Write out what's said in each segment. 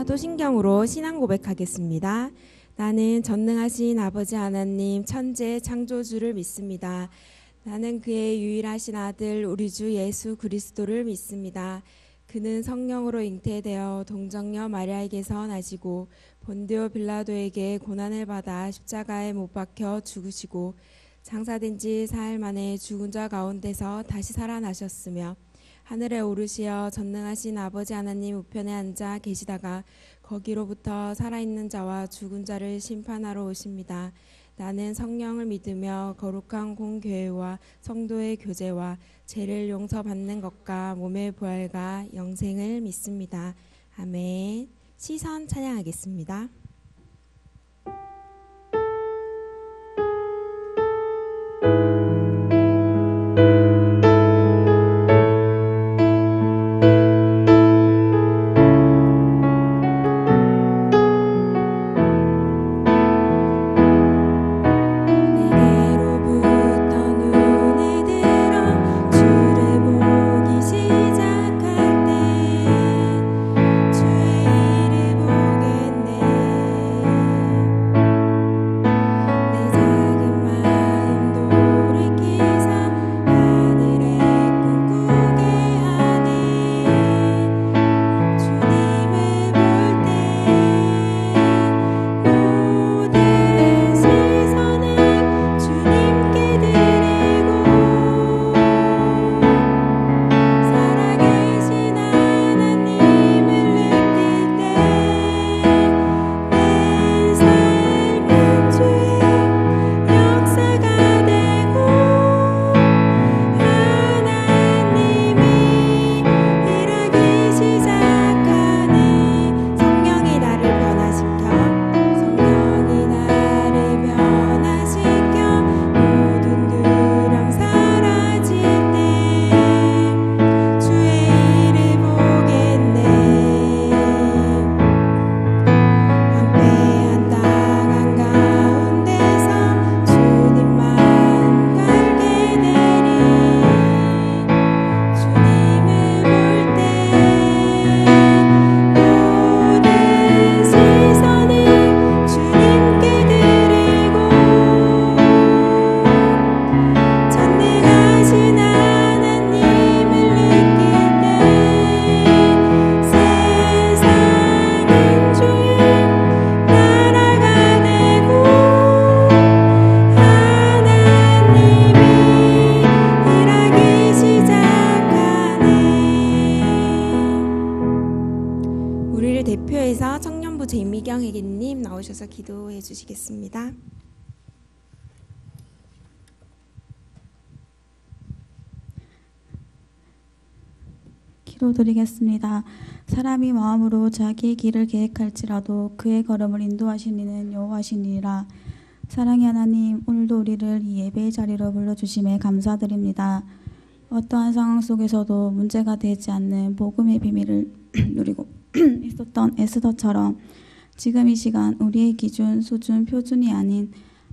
사도신경으로 신앙 고백하겠습니다. 나는 전능하신 아버지 하나님 천재 창조주를 믿습니다. 나는 그의 유일하신 아들 우리 주 예수 그리스도를 믿습니다. 그는 성령으로 잉태되어 동정녀 마리아에게서 나시고 본디오 빌라도에게 고난을 받아 십자가에 못 박혀 죽으시고 장사된 지 사흘 만에 죽은 자 가운데서 다시 살아나셨으며 하늘에 오르시어 전능하신 아버지 하나님 우편에 앉아 계시다가 거기로부터 살아있는 자와 죽은 자를 심판하러 오십니다. 나는 성령을 믿으며 거룩한 공교회와 성도의 교제와 죄를 용서받는 것과 몸의 부활과 영생을 믿습니다. 아멘. 시선 찬양하겠습니다. 대표해서 청년부 재미경 회계님 나오셔서 기도해 주시겠습니다. 기도드리겠습니다. 사람이 마음으로 자기의 길을 계획할지라도 그의 걸음을 인도하신 이는 여호와시니라. 사랑의 하나님, 오늘도 우리를 이 예배의 자리로 불러주심에 감사드립니다. 어떠한 상황 속에서도 문제가 되지 않는 복음의 비밀을 누리고 있었던 에스더처럼 지금 이 시간 우리의 기준, 수준, 표준이 아닌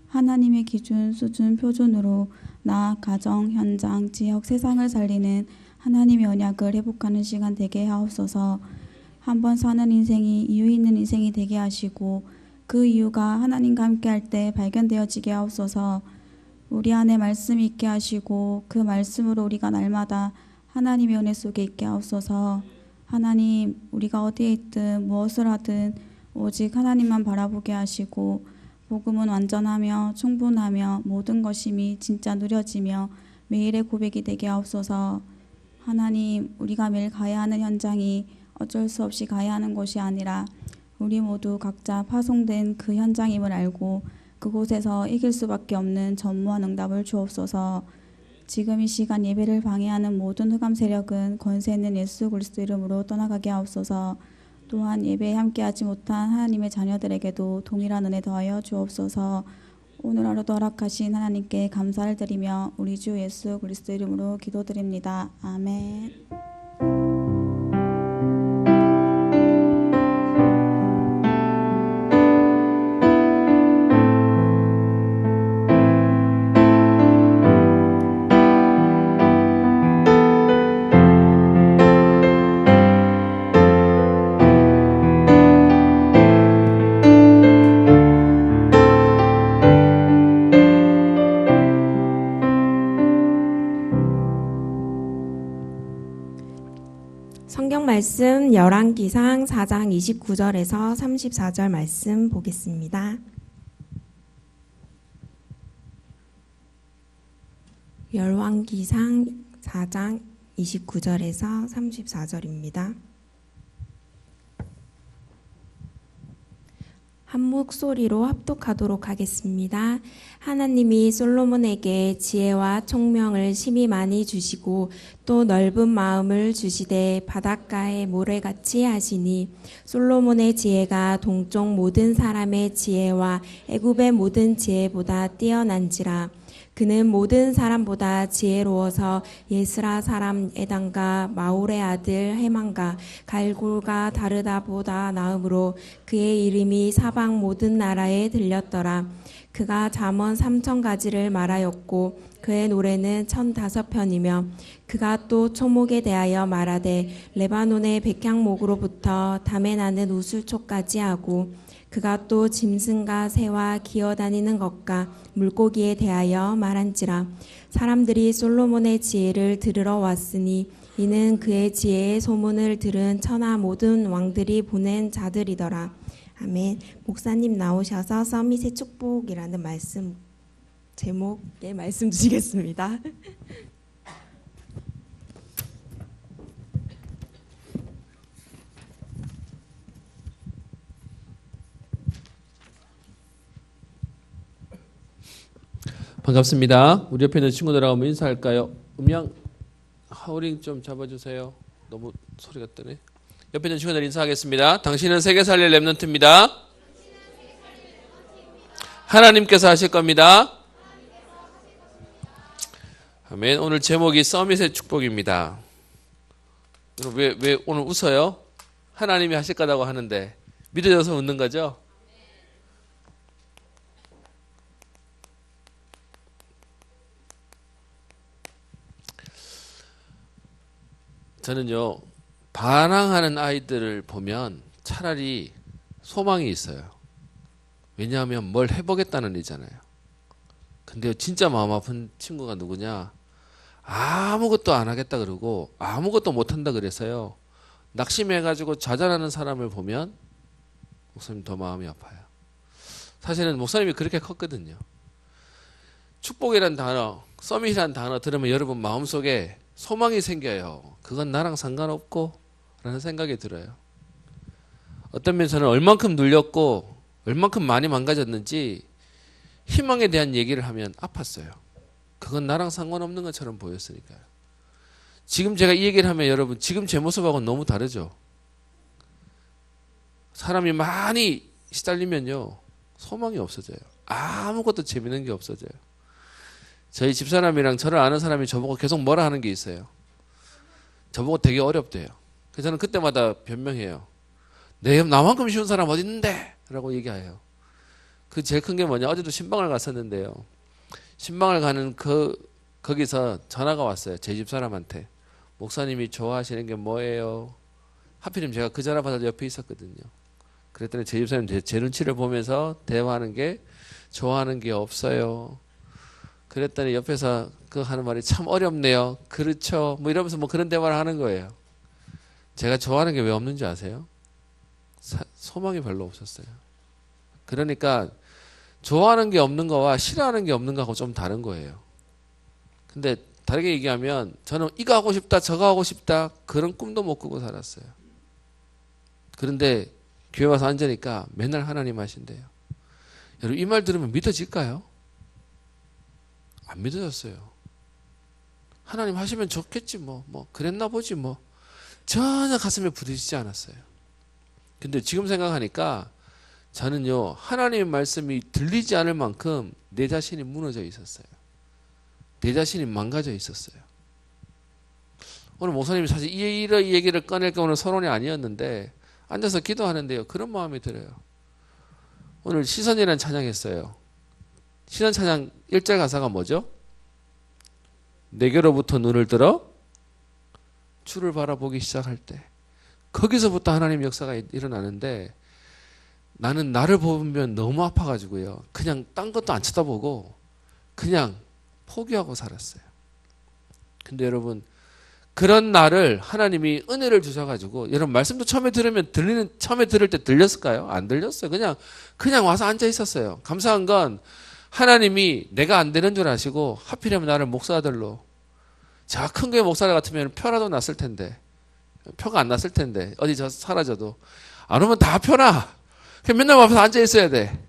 하나님의 기준, 수준, 표준으로 나, 가정, 현장, 지역, 세상을 살리는 하나님의 언약을 회복하는 시간 되게 하옵소서. 한번 사는 인생이 이유 있는 인생이 되게 하시고 그 이유가 하나님과 함께 할 때 발견되어지게 하옵소서. 우리 안에 말씀이 있게 하시고 그 말씀으로 우리가 날마다 하나님의 은혜 속에 있게 하옵소서. 하나님, 우리가 어디에 있든 무엇을 하든 오직 하나님만 바라보게 하시고 복음은 완전하며 충분하며 모든 것임이 진짜 누려지며 매일의 고백이 되게 하옵소서. 하나님, 우리가 매일 가야 하는 현장이 어쩔 수 없이 가야 하는 곳이 아니라 우리 모두 각자 파송된 그 현장임을 알고 그곳에서 이길 수밖에 없는 전무한 응답을 주옵소서. 지금 이 시간 예배를 방해하는 모든 흑암 세력은 권세 있는 예수 그리스도 이름으로 떠나가게 하옵소서. 또한 예배에 함께하지 못한 하나님의 자녀들에게도 동일한 은혜 더하여 주옵소서. 오늘 하루도 허락하신 하나님께 감사를 드리며 우리 주 예수 그리스도 이름으로 기도드립니다. 아멘. 말씀 열왕기상 4장 29절에서 34절 말씀 보겠습니다. 열왕기상 4장 29절에서 34절입니다. 한 목소리로 합독하도록 하겠습니다. 하나님이 솔로몬에게 지혜와 총명을 심히 많이 주시고 또 넓은 마음을 주시되 바닷가의 모래같이 하시니 솔로몬의 지혜가 동쪽 모든 사람의 지혜와 애굽의 모든 지혜보다 뛰어난지라. 그는 모든 사람보다 지혜로워서 예스라 사람 에단과 마올의 아들 헤만과 갈골과 다르다보다 나음으로 그의 이름이 사방 모든 나라에 들렸더라. 그가 잠언 3,000가지를 말하였고 그의 노래는 1,005편이며 그가 또 초목에 대하여 말하되 레바논의 백향목으로부터 담에 나는 우슬초까지 하고 그가 또 짐승과 새와 기어다니는 것과 물고기에 대하여 말한지라. 사람들이 솔로몬의 지혜를 들으러 왔으니 이는 그의 지혜의 소문을 들은 천하 모든 왕들이 보낸 자들이더라. 아멘. 목사님 나오셔서 서밋의 축복이라는 말씀 제목의 말씀 주시겠습니다. 반갑습니다. 우리 옆에 있는 친구들하고 한번 인사할까요? 음량 하우링 좀 잡아주세요. 너무 소리가 뜨네. 옆에 있는 친구들 인사하겠습니다. 당신은 세계 살릴 렘넌트입니다. 하나님께서 하실 겁니다. 아멘. 오늘 제목이 서밋의 축복입니다. 여러분 왜 오늘 웃어요? 하나님이 하실 거라고 하는데 믿어져서 웃는 거죠? 저는요, 반항하는 아이들을 보면 차라리 소망이 있어요. 왜냐하면 뭘 해보겠다는 의잖아요. 근데 진짜 마음 아픈 친구가 누구냐? 아무것도 안 하겠다 그러고 아무것도 못한다 그래서요. 낙심해가지고 좌절하는 사람을 보면 목사님 더 마음이 아파요. 사실은 목사님이 그렇게 컸거든요. 축복이란 단어, 서밋이란 단어 들으면 여러분 마음속에 소망이 생겨요. 그건 나랑 상관없고 라는 생각이 들어요. 어떤 면에서는 얼만큼 눌렸고 얼만큼 많이 망가졌는지 희망에 대한 얘기를 하면 아팠어요. 그건 나랑 상관없는 것처럼 보였으니까요. 지금 제가 이 얘기를 하면 여러분 지금 제 모습하고는 너무 다르죠. 사람이 많이 시달리면요 소망이 없어져요. 아무것도 재밌는 게 없어져요. 저희 집사람이랑 저를 아는 사람이 저보고 계속 뭐라 하는 게 있어요. 저보고 되게 어렵대요. 그래서 저는 그때마다 변명해요. 나만큼 쉬운 사람 어디 있는데? 라고 얘기해요. 그 제일 큰 게 뭐냐? 어제도 신방을 갔었는데요. 신방을 가는 거기서 전화가 왔어요. 제 집사람한테. 목사님이 좋아하시는 게 뭐예요? 하필이면 제가 그 전화 받아서 옆에 있었거든요. 그랬더니 제 집사님 제 눈치를 보면서 대화하는 게 좋아하는 게 없어요. 그랬더니 옆에서 그 하는 말이 참 어렵네요. 그렇죠. 뭐 이러면서 뭐 그런 대화를 하는 거예요. 제가 좋아하는 게 왜 없는지 아세요? 소망이 별로 없었어요. 그러니까 좋아하는 게 없는 거와 싫어하는 게 없는 거하고 좀 다른 거예요. 근데 다르게 얘기하면 저는 이거 하고 싶다 저거 하고 싶다 그런 꿈도 못 꾸고 살았어요. 그런데 교회 와서 앉으니까 맨날 하나님 하신대요. 여러분 이 말 들으면 믿어질까요? 안 믿어졌어요. 하나님 하시면 좋겠지 뭐 그랬나 보지 뭐 전혀 가슴에 부딪히지 않았어요. 근데 지금 생각하니까 저는요 하나님의 말씀이 들리지 않을 만큼 내 자신이 무너져 있었어요. 내 자신이 망가져 있었어요. 오늘 목사님이 사실 이 얘기를 꺼낼 게 오늘 서론이 아니었는데 앉아서 기도하는데요 그런 마음이 들어요. 오늘 시선이라는 찬양했어요. 시선 찬양 1절 가사가 뭐죠? 내게로부터 눈을 들어 주를 바라보기 시작할 때 거기서부터 하나님 역사가 일어나는데 나는 나를 보면 너무 아파가지고요 그냥 딴 것도 안 쳐다보고 그냥 포기하고 살았어요. 근데 여러분 그런 나를 하나님이 은혜를 주셔가지고, 여러분 말씀도 처음에 처음에 들을 때 들렸을까요? 안 들렸어요. 그냥 와서 앉아 있었어요. 감사한 건 하나님이 내가 안 되는 줄 아시고 하필이면 나를 목사들로, 제가 큰 교회 목사들 같으면 표라도 났을 텐데, 표가 안 났을 텐데, 어디 저 사라져도 안 오면 다 표나. 그냥 맨날 와서 앉아 있어야 돼.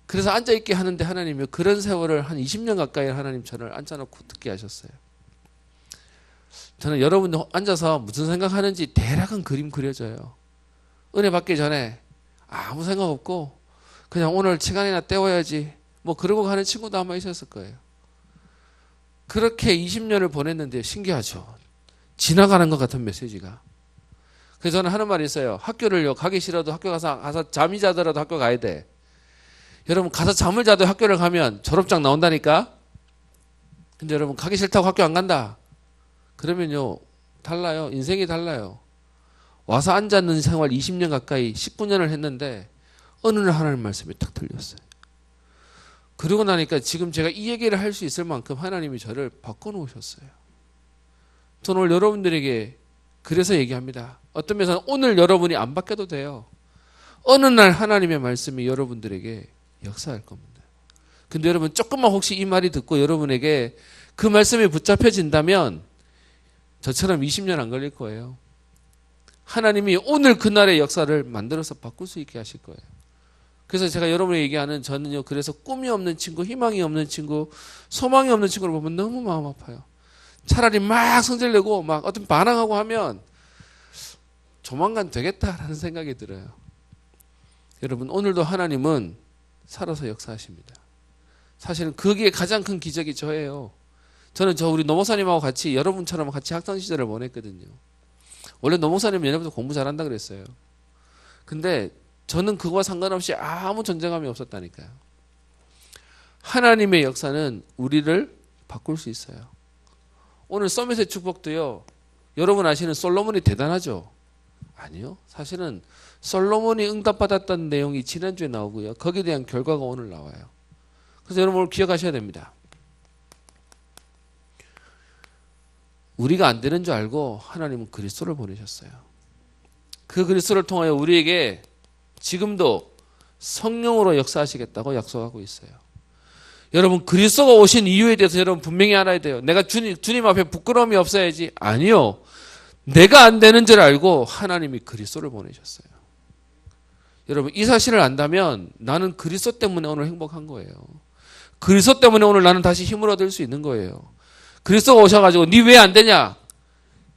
그래서 앉아 있게 하는데 하나님이 그런 세월을 한 20년 가까이 하나님 저를 앉아놓고 듣게 하셨어요. 저는 여러분 앉아서 무슨 생각하는지 대략은 그림 그려져요. 은혜 받기 전에 아무 생각 없고 그냥 오늘 시간이나 때워야지 뭐 그러고 가는 친구도 아마 있었을 거예요. 그렇게 20년을 보냈는데 신기하죠. 지나가는 것 같은 메시지가. 그래서 저는 하는 말이 있어요. 학교를요, 가기 싫어도 학교 가서 잠이 자더라도 학교 가야 돼. 여러분 가서 잠을 자도 학교를 가면 졸업장 나온다니까. 근데 여러분 가기 싫다고 학교 안 간다 그러면요 달라요. 인생이 달라요. 와서 앉았는 생활 20년 가까이 19년을 했는데 어느 날 하나님 말씀이 탁 들렸어요. 그러고 나니까 지금 제가 이 얘기를 할 수 있을 만큼 하나님이 저를 바꿔놓으셨어요. 저는 오늘 여러분들에게 그래서 얘기합니다. 어떤 면에서는 오늘 여러분이 안 바뀌어도 돼요. 어느 날 하나님의 말씀이 여러분들에게 역사할 겁니다. 근데 여러분 조금만 혹시 이 말이 듣고 여러분에게 그 말씀이 붙잡혀진다면 저처럼 20년 안 걸릴 거예요. 하나님이 오늘 그날의 역사를 만들어서 바꿀 수 있게 하실 거예요. 그래서 제가 여러분에게 얘기하는 저는요, 그래서 꿈이 없는 친구, 희망이 없는 친구, 소망이 없는 친구를 보면 너무 마음 아파요. 차라리 막 성질내고 막 어떤 반항하고 하면 조만간 되겠다라는 생각이 들어요. 여러분 오늘도 하나님은 살아서 역사하십니다. 사실은 그게 가장 큰 기적이 저예요. 저는 우리 노목사님하고 같이 여러분처럼 같이 학창 시절을 보냈거든요. 원래 노목사님 예전부터 공부 잘한다 그랬어요. 근데 저는 그거와 상관없이 아무 존재감이 없었다니까요. 하나님의 역사는 우리를 바꿀 수 있어요. 오늘 서밋의 축복도요, 여러분 아시는 솔로몬이 대단하죠? 아니요. 사실은 솔로몬이 응답받았던 내용이 지난주에 나오고요. 거기에 대한 결과가 오늘 나와요. 그래서 여러분 오늘 기억하셔야 됩니다. 우리가 안 되는 줄 알고 하나님은 그리스도를 보내셨어요. 그 그리스도를 통하여 우리에게 지금도 성령으로 역사하시겠다고 약속하고 있어요. 여러분 그리스도가 오신 이유에 대해서 여러분 분명히 알아야 돼요. 내가 주님 앞에 부끄러움이 없어야지. 아니요. 내가 안 되는 줄 알고 하나님이 그리스도를 보내셨어요. 여러분 이 사실을 안다면 나는 그리스도 때문에 오늘 행복한 거예요. 그리스도 때문에 오늘 나는 다시 힘을 얻을 수 있는 거예요. 그리스도가 오셔가지고 니 왜 안 되냐?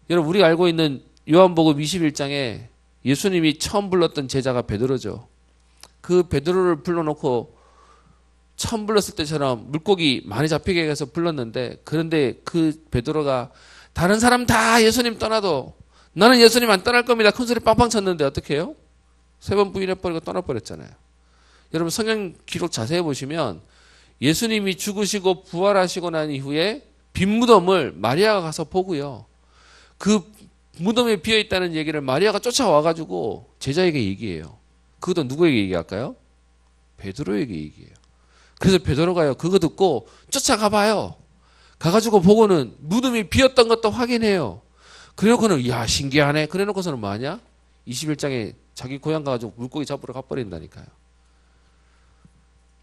여러분 우리가 알고 있는 요한복음 21장에 예수님이 처음 불렀던 제자가 베드로죠. 그 베드로를 불러놓고 처음 불렀을 때처럼 물고기 많이 잡히게 해서 불렀는데, 그런데 그 베드로가 다른 사람 다 예수님 떠나도 나는 예수님 안 떠날 겁니다. 큰 소리 빵빵 쳤는데 어떻게 해요? 3번 부인해버리고 떠나버렸잖아요. 여러분 성경 기록 자세히 보시면 예수님이 죽으시고 부활하시고 난 이후에 빈 무덤을 마리아가 가서 보고요. 그 무덤에 비어있다는 얘기를 마리아가 쫓아와가지고 제자에게 얘기해요. 그것도 누구에게 얘기할까요? 베드로에게 얘기해요. 그래서 베드로가요, 그거 듣고 쫓아가봐요. 가가지고 보고는 무덤이 비었던 것도 확인해요. 그래놓고는 야 신기하네. 그래놓고서는 뭐하냐? 21장에 자기 고향 가가지고 물고기 잡으러 가버린다니까요.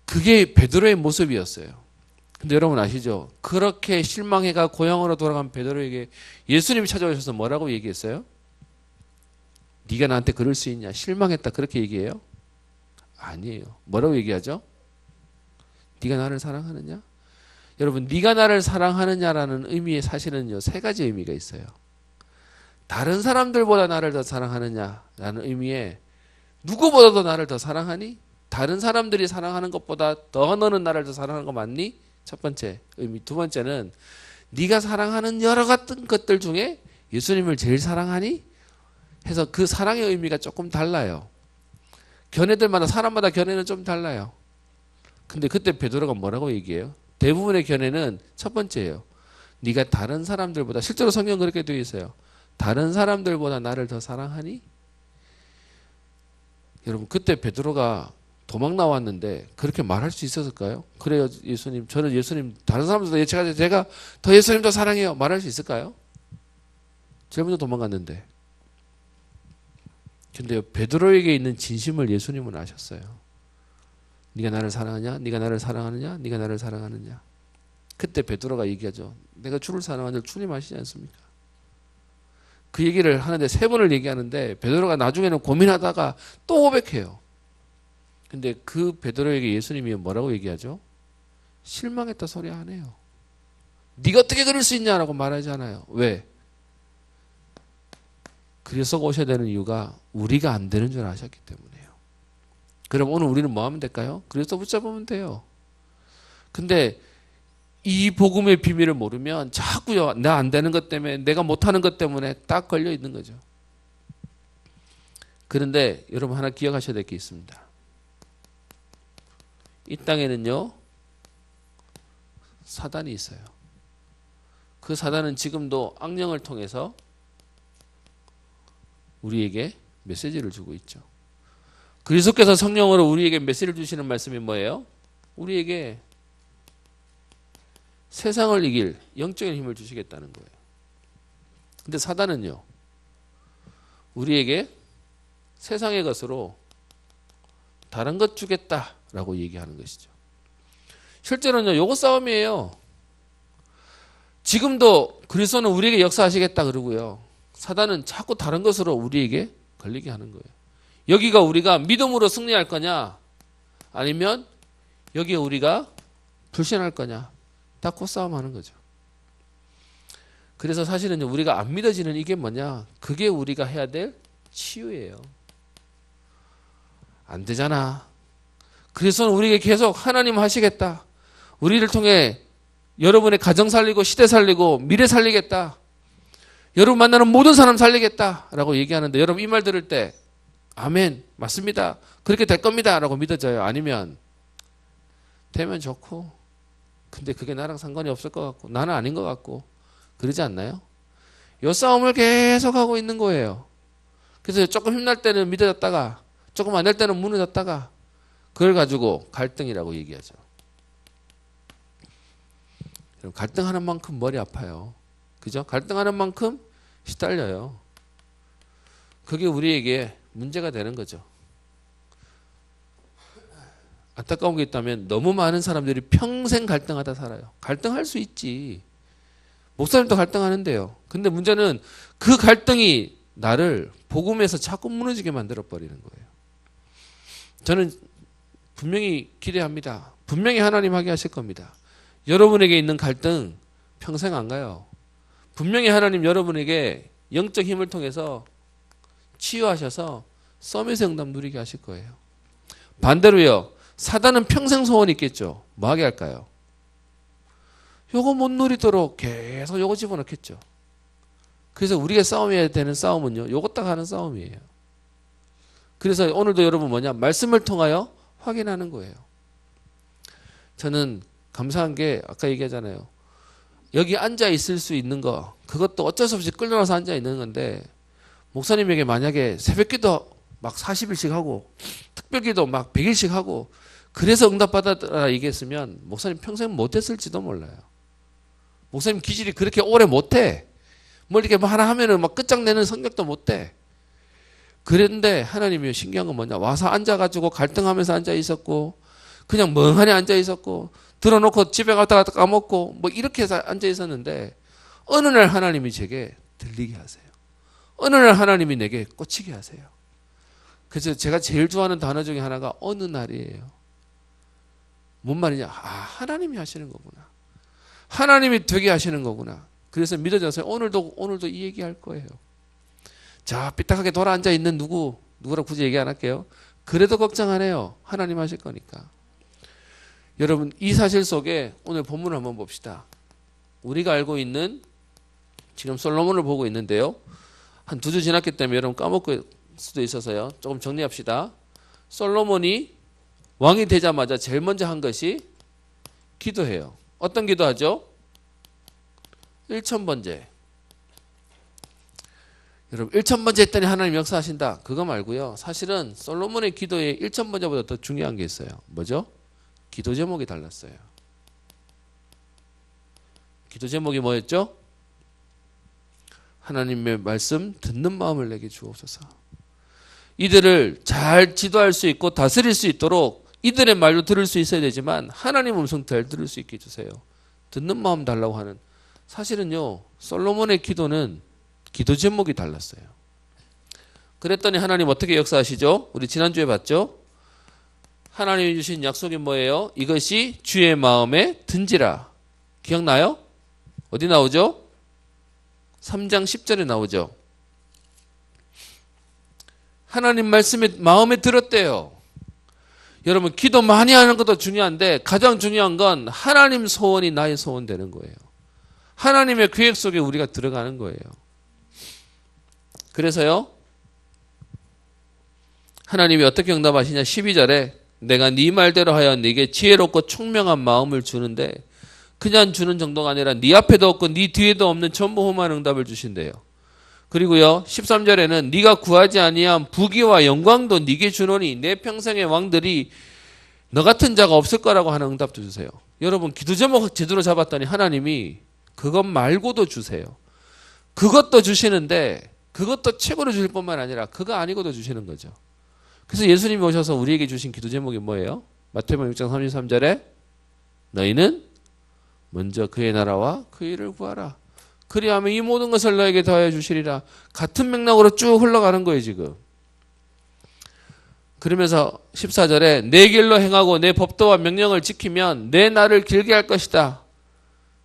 그게 베드로의 모습이었어요. 근데 여러분 아시죠? 그렇게 실망해가 고향으로 돌아간 베드로에게 예수님이 찾아오셔서 뭐라고 얘기했어요? 네가 나한테 그럴 수 있냐? 실망했다 그렇게 얘기해요? 아니에요. 뭐라고 얘기하죠? 네가 나를 사랑하느냐? 여러분 네가 나를 사랑하느냐라는 의미에 사실은요 3가지 의미가 있어요. 다른 사람들보다 나를 더 사랑하느냐라는 의미에 누구보다도 나를 더 사랑하니? 다른 사람들이 사랑하는 것보다 더 너는 나를 더 사랑하는 거 맞니? 첫 번째 의미. 두 번째는 네가 사랑하는 여러 같은 것들 중에 예수님을 제일 사랑하니? 해서 그 사랑의 의미가 조금 달라요. 견해들마다 사람마다 견해는 좀 달라요. 근데 그때 베드로가 뭐라고 얘기해요? 대부분의 견해는 첫 번째예요. 네가 다른 사람들보다, 실제로 성경 그렇게 되어 있어요. 다른 사람들보다 나를 더 사랑하니? 여러분 그때 베드로가 도망 나왔는데 그렇게 말할 수 있었을까요? 그래요 예수님, 저는 예수님 다른 사람들보다 제가 더 예수님 더 사랑해요 말할 수 있을까요? 제일 먼저 도망갔는데. 근데 베드로에게 있는 진심을 예수님은 아셨어요. 네가 나를 사랑하냐? 네가 나를 사랑하느냐? 네가 나를 사랑하느냐? 그때 베드로가 얘기하죠. 내가 주를 사랑하는 줄 주님 아시지 않습니까? 그 얘기를 하는데 3번을 얘기하는데 베드로가 나중에는 고민하다가 또 고백해요. 근데 그 베드로에게 예수님이 뭐라고 얘기하죠? 실망했다 소리 안 해요. 네가 어떻게 그럴 수 있냐라고 말하지 않아요. 왜? 그리스도가 오셔야 되는 이유가 우리가 안 되는 줄 아셨기 때문에요. 그럼 오늘 우리는 뭐 하면 될까요? 그리스도 붙잡으면 돼요. 근데 이 복음의 비밀을 모르면 자꾸요, 나 안 되는 것 때문에, 내가 못하는 것 때문에 딱 걸려 있는 거죠. 그런데 여러분 하나 기억하셔야 될 게 있습니다. 이 땅에는요, 사단이 있어요. 그 사단은 지금도 악령을 통해서 우리에게 메시지를 주고 있죠. 그리스도께서 성령으로 우리에게 메시지를 주시는 말씀이 뭐예요? 우리에게 세상을 이길 영적인 힘을 주시겠다는 거예요. 근데 사단은요, 우리에게 세상의 것으로 다른 것 주겠다라고 얘기하는 것이죠. 실제로는요, 요거 싸움이에요. 지금도 그리스도는 우리에게 역사하시겠다 그러고요, 사단은 자꾸 다른 것으로 우리에게 걸리게 하는 거예요. 여기가 우리가 믿음으로 승리할 거냐, 아니면 여기에 우리가 불신할 거냐, 딱 그 싸움하는 거죠. 그래서 사실은 우리가 안 믿어지는 이게 뭐냐, 그게 우리가 해야 될 치유예요. 안 되잖아. 그래서 우리에게 계속 하나님 하시겠다, 우리를 통해 여러분의 가정 살리고 시대 살리고 미래 살리겠다, 여러분 만나는 모든 사람 살리겠다라고 얘기하는데, 여러분 이 말 들을 때 아멘, 맞습니다, 그렇게 될 겁니다 라고 믿어져요? 아니면 되면 좋고 근데 그게 나랑 상관이 없을 것 같고 나는 아닌 것 같고 그러지 않나요? 이 싸움을 계속하고 있는 거예요. 그래서 조금 힘날 때는 믿어졌다가 조금 안 될 때는 무너졌다가, 그걸 가지고 갈등이라고 얘기하죠. 갈등하는 만큼 머리 아파요. 그죠? 갈등하는 만큼 시달려요. 그게 우리에게 문제가 되는 거죠. 안타까운 게 있다면 너무 많은 사람들이 평생 갈등하다 살아요. 갈등할 수 있지. 목사님도 갈등하는데요. 근데 문제는 그 갈등이 나를 복음에서 자꾸 무너지게 만들어 버리는 거예요. 저는 분명히 기대합니다. 분명히 하나님 하게 하실 겁니다. 여러분에게 있는 갈등 평생 안 가요. 분명히 하나님 여러분에게 영적 힘을 통해서 치유하셔서 서밋의 응답 누리게 하실 거예요. 반대로요, 사단은 평생 소원이 있겠죠. 뭐 하게 할까요? 요거 못 누리도록 계속 요거 집어넣겠죠. 그래서 우리가 싸움해야 되는 싸움은요, 요거 딱 하는 싸움이에요. 그래서 오늘도 여러분 뭐냐, 말씀을 통하여 확인하는 거예요. 저는 감사한 게 아까 얘기하잖아요. 여기 앉아 있을 수 있는 거, 그것도 어쩔 수 없이 끌려나서 앉아 있는 건데, 목사님에게 만약에 새벽기도 막 40일씩 하고 특별기도 막 100일씩 하고 그래서 응답받았다 얘기했으면 목사님 평생 못했을지도 몰라요. 목사님 기질이 그렇게 오래 못해. 뭘 이렇게 하나 하면은 막 끝장내는 성격도 못해. 그런데 하나님이 신기한 건 뭐냐, 와서 앉아가지고 갈등하면서 앉아 있었고, 그냥 멍하니 앉아 있었고, 들어놓고 집에 갔다가 까먹고 뭐 이렇게 해서 앉아 있었는데, 어느 날 하나님이 제게 들리게 하세요. 어느 날 하나님이 내게 꽂히게 하세요. 그래서 제가 제일 좋아하는 단어 중에 하나가 어느 날이에요. 뭔 말이냐, 하나님이 하시는 거구나, 하나님이 되게 하시는 거구나. 그래서 믿어져서 오늘도 이 얘기할 거예요. 자, 삐딱하게 돌아 앉아 있는 누구랑 굳이 얘기 안 할게요. 그래도 걱정 안 해요. 하나님 하실 거니까. 여러분, 이 사실 속에 오늘 본문을 한번 봅시다. 우리가 알고 있는, 지금 솔로몬을 보고 있는데요, 한 2주 지났기 때문에 여러분 까먹을 수도 있어서요, 조금 정리합시다. 솔로몬이 왕이 되자마자 제일 먼저 한 것이 기도해요. 어떤 기도하죠? 1000번째. 여러분 1000번째 했더니 하나님 역사하신다, 그거 말고요, 사실은 솔로몬의 기도에 1000번째보다 더 중요한 게 있어요. 뭐죠? 기도 제목이 달랐어요. 기도 제목이 뭐였죠? 하나님의 말씀 듣는 마음을 내게 주옵소서. 이들을 잘 지도할 수 있고 다스릴 수 있도록 이들의 말도 들을 수 있어야 되지만 하나님 음성 잘 들을 수 있게 해주세요. 듣는 마음 달라고 하는. 사실은요, 솔로몬의 기도는 기도 제목이 달랐어요. 그랬더니 하나님 어떻게 역사하시죠? 우리 지난주에 봤죠? 하나님이 주신 약속이 뭐예요? 이것이 주의 마음에 든지라. 기억나요? 어디 나오죠? 3장 10절에 나오죠. 하나님 말씀이 마음에 들었대요. 여러분, 기도 많이 하는 것도 중요한데 가장 중요한 건 하나님 소원이 나의 소원 되는 거예요. 하나님의 계획 속에 우리가 들어가는 거예요. 그래서요, 하나님이 어떻게 응답하시냐? 12절에 내가 네 말대로 하여 네게 지혜롭고 총명한 마음을 주는데 그냥 주는 정도가 아니라 네 앞에도 없고 네 뒤에도 없는 전무후무한 응답을 주신대요. 그리고요, 13절에는 네가 구하지 아니한 부귀와 영광도 네게 주노니 내 평생의 왕들이 너 같은 자가 없을 거라고 하는 응답도 주세요. 여러분, 기도 제목 제대로 잡았더니 하나님이 그것 말고도 주세요. 그것도 주시는데 그것도 최고로 주실 뿐만 아니라 그거 아니고도 주시는 거죠. 그래서 예수님이 오셔서 우리에게 주신 기도 제목이 뭐예요? 마태복음 6장 33절에 너희는 먼저 그의 나라와 그 일을 구하라. 그리하면 이 모든 것을 너에게 더하여 주시리라. 같은 맥락으로 쭉 흘러가는 거예요, 지금. 그러면서 14절에 내 길로 행하고 내 법도와 명령을 지키면 내 날을 길게 할 것이다.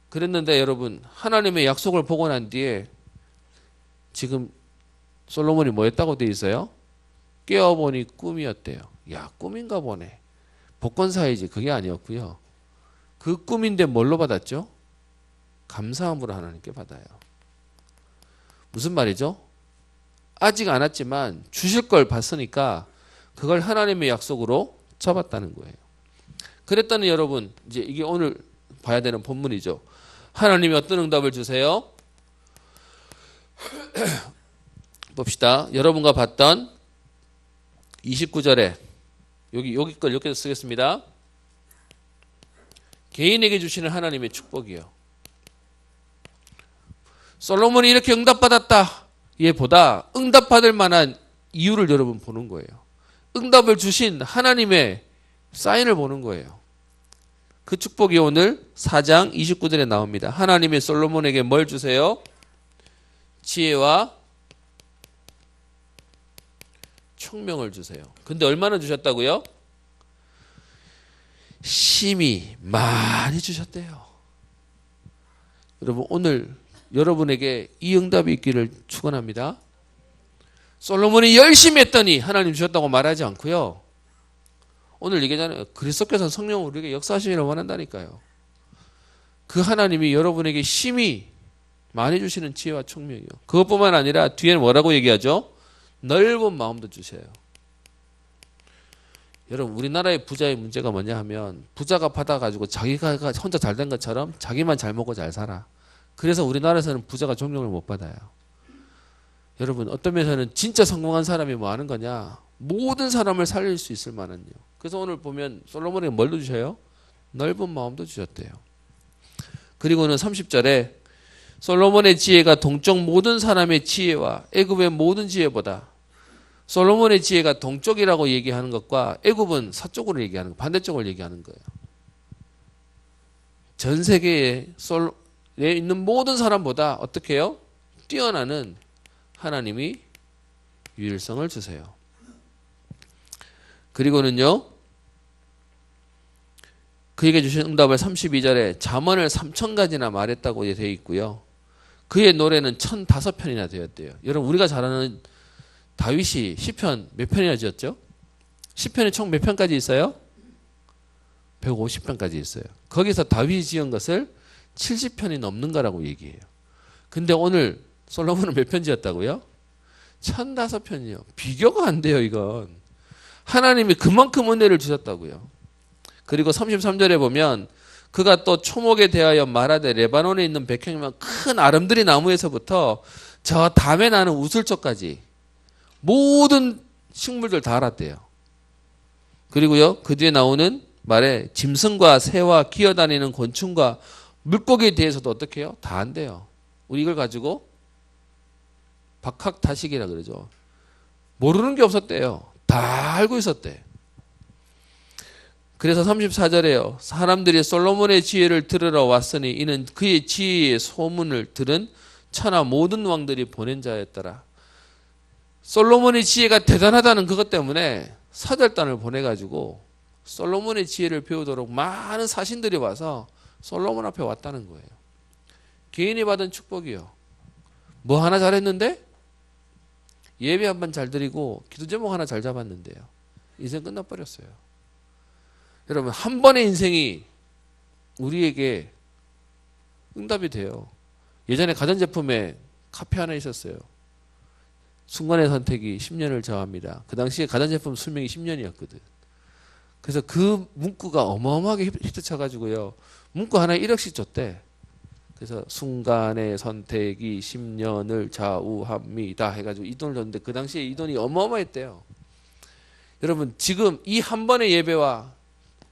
그랬는데 여러분, 하나님의 약속을 보고 난 뒤에 지금 솔로몬이 뭐 했다고 돼 있어요? 깨어보니 꿈이었대요. 야, 꿈인가 보네. 복권사이지 그게 아니었고요. 그 꿈인데 뭘로 받았죠? 감사함으로 하나님께 받아요. 무슨 말이죠? 아직 안 왔지만 주실 걸 봤으니까 그걸 하나님의 약속으로 잡았다는 거예요. 그랬더니 여러분, 이제 이게 오늘 봐야 되는 본문이죠. 하나님이 어떤 응답을 주세요? 봅시다. 여러분과 봤던 29절에 여기 걸 이렇게 쓰겠습니다. 개인에게 주시는 하나님의 축복이요. 솔로몬이 이렇게 응답받았다. 얘보다 응답받을 만한 이유를 여러분 보는 거예요. 응답을 주신 하나님의 사인을 보는 거예요. 그 축복이 오늘 4장 29절에 나옵니다. 하나님이 솔로몬에게 뭘 주세요? 지혜와 총명을 주세요. 근데 얼마나 주셨다고요? 심히 많이 주셨대요. 여러분, 오늘 여러분에게 이 응답이 있기를 축원합니다. 솔로몬이 열심히 했더니 하나님 주셨다고 말하지 않고요. 오늘 얘기잖아요. 그리스도께서 성령을 우리에게 역사하시기를 원한다니까요. 그 하나님이 여러분에게 심히 많이 주시는 지혜와 총명이요. 그것뿐만 아니라 뒤에는 뭐라고 얘기하죠? 넓은 마음도 주셔요. 여러분, 우리나라의 부자의 문제가 뭐냐 하면 부자가 받아가지고 자기가 혼자 잘 된 것처럼 자기만 잘 먹고 잘 살아. 그래서 우리나라에서는 부자가 존경을 못 받아요. 여러분, 어떤 면에서는 진짜 성공한 사람이 뭐 하는 거냐? 모든 사람을 살릴 수 있을 만한요. 그래서 오늘 보면 솔로몬에게 뭘로 주셔요? 넓은 마음도 주셨대요. 그리고는 30절에 솔로몬의 지혜가 동쪽 모든 사람의 지혜와 애굽의 모든 지혜보다, 솔로몬의 지혜가 동쪽이라고 얘기하는 것과 애굽은 서쪽으로 얘기하는 거, 반대쪽을 얘기하는 거예요. 전 세계에 있는 모든 사람보다 어떻게 해요? 뛰어나는 하나님이 유일성을 주세요. 그리고는요, 그에게 주신 응답을 32절에 잠언을 3,000가지나 말했다고 되어 있고요. 그의 노래는 1,005편이나 되었대요. 여러분, 우리가 잘 아는 다윗이 시편 몇 편이나 지었죠? 시편이 총 몇 편까지 있어요? 150편까지 있어요. 거기서 다윗이 지은 것을 70편이 넘는 거라고 얘기해요. 근데 오늘 솔로몬은 몇 편 지었다고요? 1,005편이요. 비교가 안 돼요, 이건. 하나님이 그만큼 은혜를 주셨다고요. 그리고 33절에 보면 그가 또 초목에 대하여 말하되 레바논에 있는 100평이면 큰 아름드리 나무에서부터 저 담에 나는 우슬초까지 모든 식물들 다 알았대요. 그리고요, 그 뒤에 나오는 말에 짐승과 새와 기어다니는 곤충과 물고기에 대해서도 어떻게 해요? 다 안돼요. 우리 이걸 가지고 박학다식이라 그러죠. 모르는 게 없었대요. 다 알고 있었대. 그래서 34절에요. 사람들이 솔로몬의 지혜를 들으러 왔으니 이는 그의 지혜의 소문을 들은 천하 모든 왕들이 보낸 자였더라. 솔로몬의 지혜가 대단하다는 그것 때문에 사절단을 보내가지고 솔로몬의 지혜를 배우도록 많은 사신들이 와서 솔로몬 앞에 왔다는 거예요. 개인이 받은 축복이요. 뭐 하나 잘했는데? 예배 한 번 잘 드리고 기도 제목 하나 잘 잡았는데요. 인생 끝나버렸어요. 여러분, 한 번의 인생이 우리에게 응답이 돼요. 예전에 가전제품에 카페 하나 있었어요. 순간의 선택이 10년을 저합니다. 그 당시에 가전제품 수명이 10년이었거든. 그래서 그 문구가 어마어마하게 히트쳐가지고요. 문구 하나에 1억씩 줬대. 그래서 순간의 선택이 10년을 좌우합니다 해가지고 이 돈을 줬는데 그 당시에 이 돈이 어마어마했대요. 여러분, 지금 이 한 번의 예배와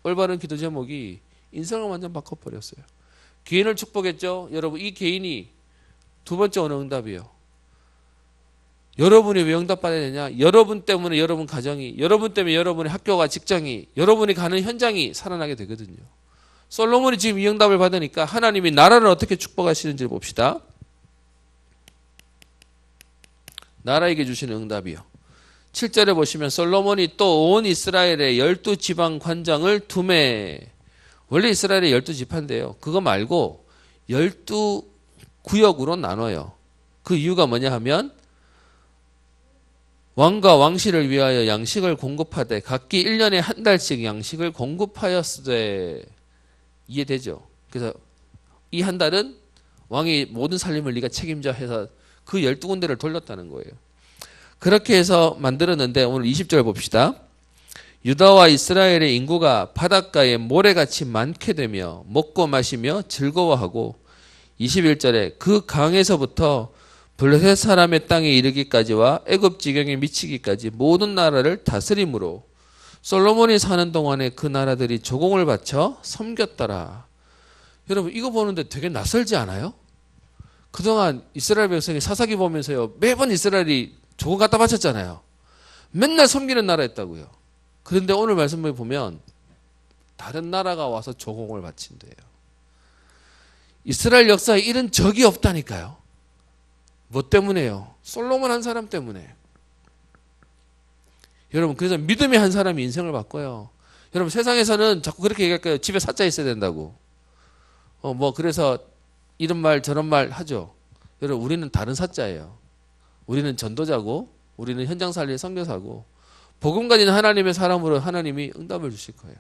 올바른 기도 제목이 인생을 완전 바꿔버렸어요. 개인을 축복했죠. 여러분, 이 개인이 두 번째 오는 응답이에요. 여러분이 왜 응답받아야 되냐? 여러분 때문에 여러분 가정이, 여러분 때문에 여러분의 학교가, 직장이, 여러분이 가는 현장이 살아나게 되거든요. 솔로몬이 지금 이 응답을 받으니까 하나님이 나라를 어떻게 축복하시는지 봅시다. 나라에게 주시는 응답이요. 7절에 보시면 솔로몬이 또 온 이스라엘의 12지방 관장을 두매. 원래 이스라엘의 12지파인데요. 그거 말고 12구역으로 나눠요. 그 이유가 뭐냐 하면 왕과 왕실을 위하여 양식을 공급하되 각기 1년에 한 달씩 양식을 공급하였으되. 이해되죠? 그래서 이 한 달은 왕이 모든 살림을 네가 책임져 해서 그 12군데를 돌렸다는 거예요. 그렇게 해서 만들었는데 오늘 20절 봅시다. 유다와 이스라엘의 인구가 바닷가에 모래같이 많게 되며 먹고 마시며 즐거워하고 21절에 그 강에서부터 블레셋 사람의 땅에 이르기까지와 애굽 지경에 미치기까지 모든 나라를 다스림으로 솔로몬이 사는 동안에 그 나라들이 조공을 바쳐 섬겼더라. 여러분, 이거 보는데 되게 낯설지 않아요? 그동안 이스라엘 백성이 사사기 보면서요, 매번 이스라엘이 조공 갖다 바쳤잖아요. 맨날 섬기는 나라였다고요. 그런데 오늘 말씀을 보면 다른 나라가 와서 조공을 바친대요. 이스라엘 역사에 이런 적이 없다니까요. 뭐 때문에요? 솔로몬 한 사람 때문에. 여러분, 그래서 믿음의 한 사람이 인생을 바꿔요. 여러분, 세상에서는 자꾸 그렇게 얘기할 거예요. 집에 사자 있어야 된다고. 그래서 이런 말 저런 말 하죠. 여러분, 우리는 다른 사자예요. 우리는 전도자고, 우리는 현장 살리의 선교사고, 복음 가진 하나님의 사람으로 하나님이 응답을 주실 거예요.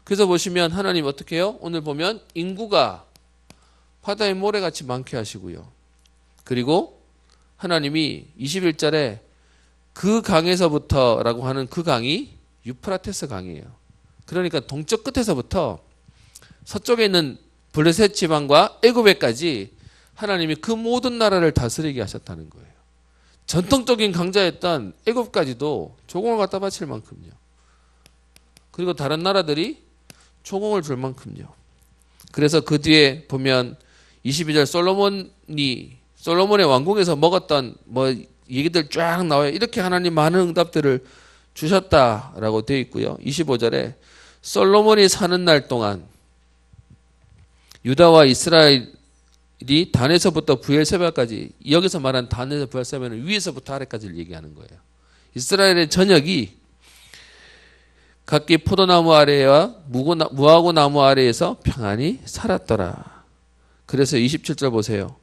그래서 보시면 하나님 어떻게 해요? 오늘 보면 인구가 바다의 모래같이 많게 하시고요. 그리고 하나님이 21절에 그 강에서부터라고 하는 그 강이 유프라테스 강이에요. 그러니까 동쪽 끝에서부터 서쪽에 있는 블레셋 지방과 애굽에까지 하나님이 그 모든 나라를 다스리게 하셨다는 거예요. 전통적인 강자였던 애굽까지도 조공을 갖다 바칠 만큼요. 그리고 다른 나라들이 조공을 줄 만큼요. 그래서 그 뒤에 보면 22절 솔로몬의 왕궁에서 먹었던 얘기들 쫙 나와요. 이렇게 하나님 많은 응답들을 주셨다라고 되어 있고요. 25절에 솔로몬이 사는 날 동안 유다와 이스라엘이 단에서부터 부엘세바까지, 여기서 말한 단에서 부엘세바는 위에서부터 아래까지를 얘기하는 거예요. 이스라엘의 전역이 각기 포도나무 아래와 무화과 나무 아래에서 평안히 살았더라. 그래서 27절 보세요.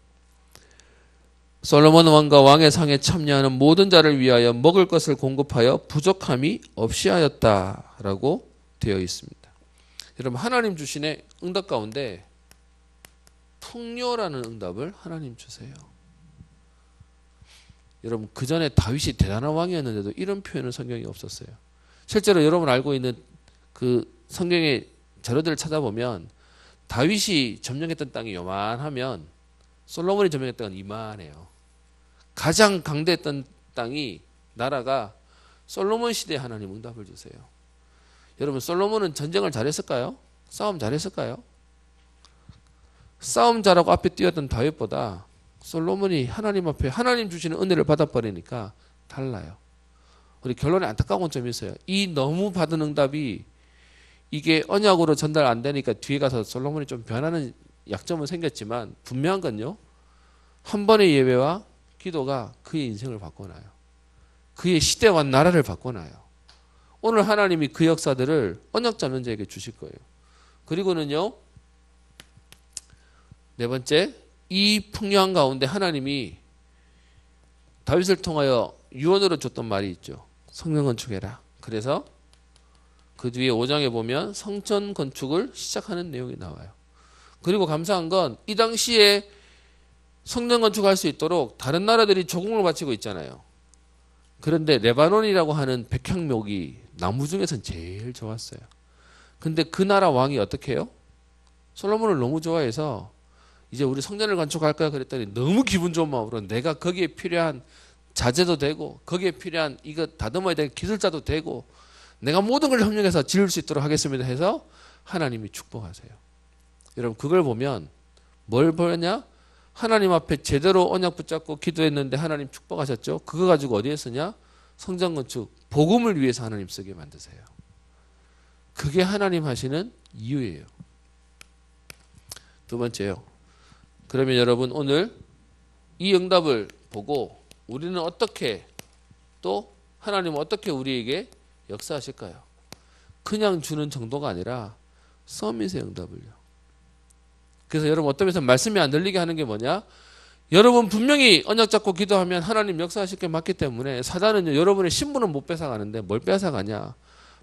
솔로몬 왕과 왕의 상에 참여하는 모든 자를 위하여 먹을 것을 공급하여 부족함이 없이 하였다라고 되어 있습니다. 여러분, 하나님 주신의 응답 가운데 풍요라는 응답을 하나님 주세요. 여러분, 그 전에 다윗이 대단한 왕이었는데도 이런 표현은 성경에 없었어요. 실제로 여러분 알고 있는 그 성경의 자료들을 찾아보면 다윗이 점령했던 땅이 요만하면 솔로몬이 점령했던 건 이만해요. 가장 강대했던 땅이, 나라가 솔로몬 시대에 하나님 응답을 주세요. 여러분, 솔로몬은 전쟁을 잘했을까요? 싸움 잘했을까요? 싸움 잘하고 앞에 뛰었던 다윗보다 솔로몬이 하나님 앞에 하나님 주시는 은혜를 받아버리니까 달라요. 우리 결론에 안타까운 점이 있어요. 이 너무 받은 응답이 이게 언약으로 전달 안 되니까 뒤에 가서 솔로몬이 좀 변하는 약점은 생겼지만 분명한 건요. 한 번의 예배와 기도가 그의 인생을 바꿔놔요. 그의 시대와 나라를 바꿔놔요. 오늘 하나님이 그 역사들을 언약 잡는 자에게 주실 거예요. 그리고는요. 네 번째, 이 풍요한 가운데 하나님이 다윗을 통하여 유언으로 줬던 말이 있죠. 성전 건축해라. 그래서 그 뒤에 5장에 보면 성전 건축을 시작하는 내용이 나와요. 그리고 감사한 건 이 당시에 성전 건축할 수 있도록 다른 나라들이 조공을 바치고 있잖아요. 그런데 레바논이라고 하는 백향목이 나무 중에서는 제일 좋았어요. 근데 그 나라 왕이 어떻게 해요? 솔로몬을 너무 좋아해서 이제 우리 성전을 건축할 거야 그랬더니 너무 기분 좋은 마음으로 내가 거기에 필요한 자재도 되고 거기에 필요한 이거 다듬어야 될 기술자도 되고 내가 모든 걸 협력해서 지을 수 있도록 하겠습니다 해서 하나님이 축복하세요. 여러분 그걸 보면 뭘 보냐? 하나님 앞에 제대로 언약 붙잡고 기도했는데 하나님 축복하셨죠. 그거 가지고 어디에 쓰냐? 성전 건축 복음을 위해서 하나님 쓰게 만드세요. 그게 하나님 하시는 이유예요. 두 번째요. 그러면 여러분 오늘 이 응답을 보고 우리는 어떻게 또 하나님은 어떻게 우리에게 역사하실까요? 그냥 주는 정도가 아니라 서밋의 응답을요. 그래서 여러분 어떤 면에서 말씀이 안 들리게 하는 게 뭐냐? 여러분 분명히 언약 잡고 기도하면 하나님 역사하실 게 맞기 때문에 사단은요 여러분의 신분은 못 뺏어가는데 뭘 뺏어가냐?